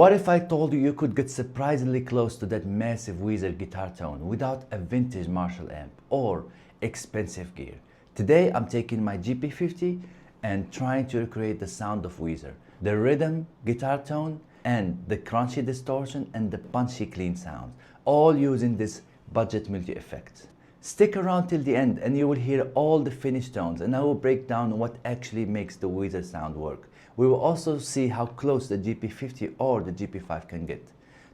What if I told you you could get surprisingly close to that massive Weezer guitar tone without a vintage Marshall amp or expensive gear? Today I'm taking my GP-50 and trying to recreate the sound of Weezer, the rhythm, guitar tone, and the crunchy distortion and the punchy clean sounds, all using this budget multi-effect. Stick around till the end and you will hear all the finished tones, and I will break down what actually makes the Weezer sound work. We will also see how close the GP-50 or the GP-5 can get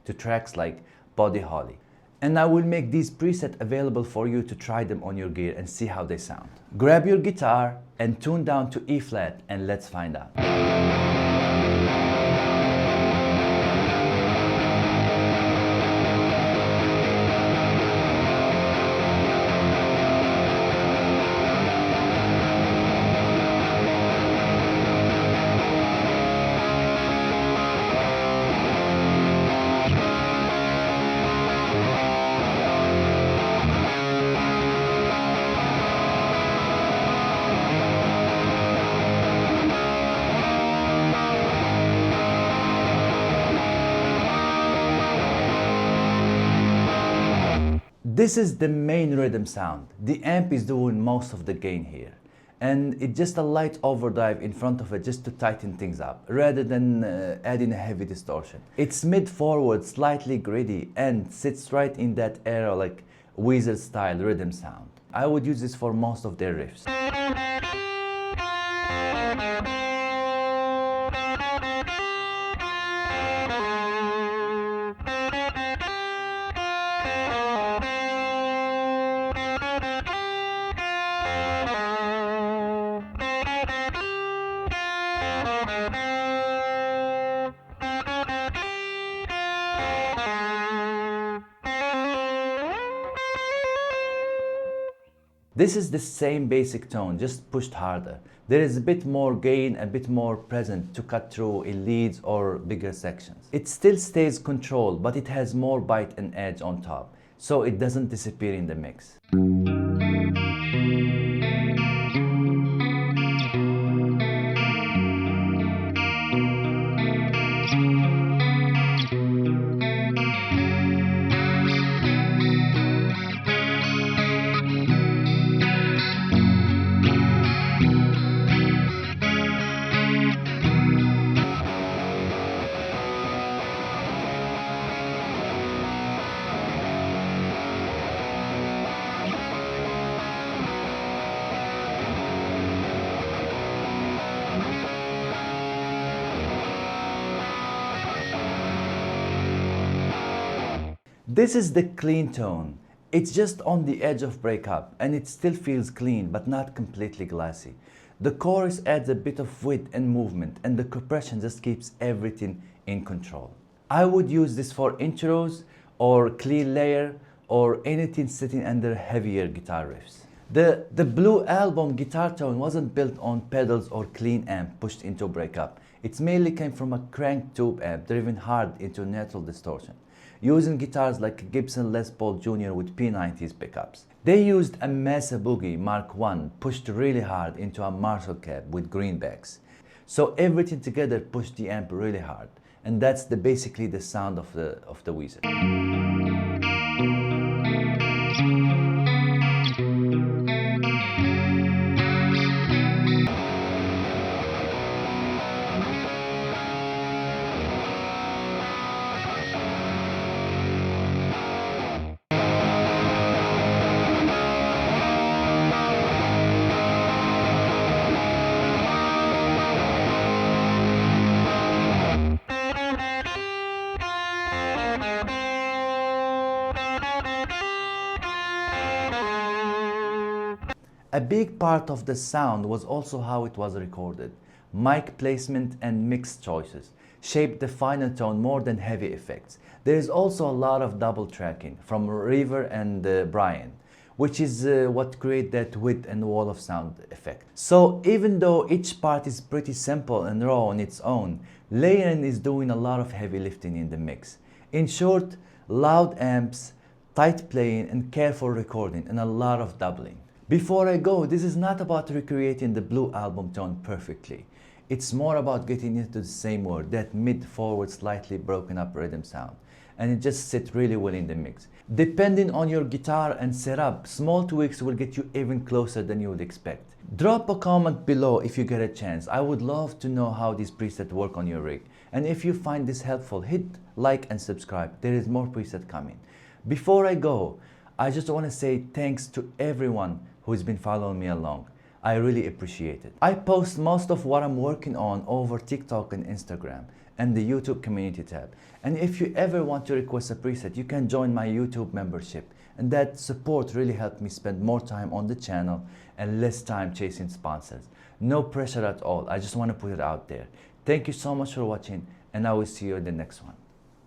to tracks like Buddy Holly. And I will make these presets available for you to try them on your gear and see how they sound. Grab your guitar and tune down to E flat and let's find out. This is the main rhythm sound. The amp is doing most of the gain here. And it's just a light overdrive in front of it just to tighten things up, rather than adding a heavy distortion. It's mid-forward, slightly gritty, and sits right in that era like Weezer style rhythm sound. I would use this for most of their riffs. This is the same basic tone, just pushed harder. There is a bit more gain, a bit more present to cut through in leads or bigger sections. It still stays controlled, but it has more bite and edge on top, so it doesn't disappear in the mix. This is the clean tone. It's just on the edge of Breakup, and it still feels clean but not completely glassy. The chorus adds a bit of width and movement, and the compression just keeps everything in control. I would use this for intros or clean layer or anything sitting under heavier guitar riffs. The Blue Album guitar tone wasn't built on pedals or clean amp pushed into Breakup. It mainly came from a crank tube amp driven hard into neutral distortion, using guitars like Gibson Les Paul Jr. with P90s pickups. They used a Mesa Boogie Mark I pushed really hard into a Marshall cab with greenbacks. So everything together pushed the amp really hard, and that's basically the sound of the Weezer. A big part of the sound was also how it was recorded. Mic placement and mix choices shaped the final tone more than heavy effects. There is also a lot of double tracking from River and Brian, which is what create that width and wall of sound effect. So even though each part is pretty simple and raw on its own, layering is doing a lot of heavy lifting in the mix. In short, loud amps, tight playing and careful recording, and a lot of doubling. Before I go, this is not about recreating the Blue Album tone perfectly. It's more about getting into the same word, that mid-forward slightly broken up rhythm sound. And it just sits really well in the mix. Depending on your guitar and setup, small tweaks will get you even closer than you would expect. Drop a comment below if you get a chance. I would love to know how these presets work on your rig. And if you find this helpful, hit like and subscribe. There is more preset coming. Before I go, I just want to say thanks to everyone who's been following me along. I really appreciate it. I post most of what I'm working on over TikTok and Instagram and the YouTube community tab. And if you ever want to request a preset, you can join my YouTube membership. And that support really helped me spend more time on the channel and less time chasing sponsors. No pressure at all. I just want to put it out there. Thank you so much for watching, and I will see you in the next one.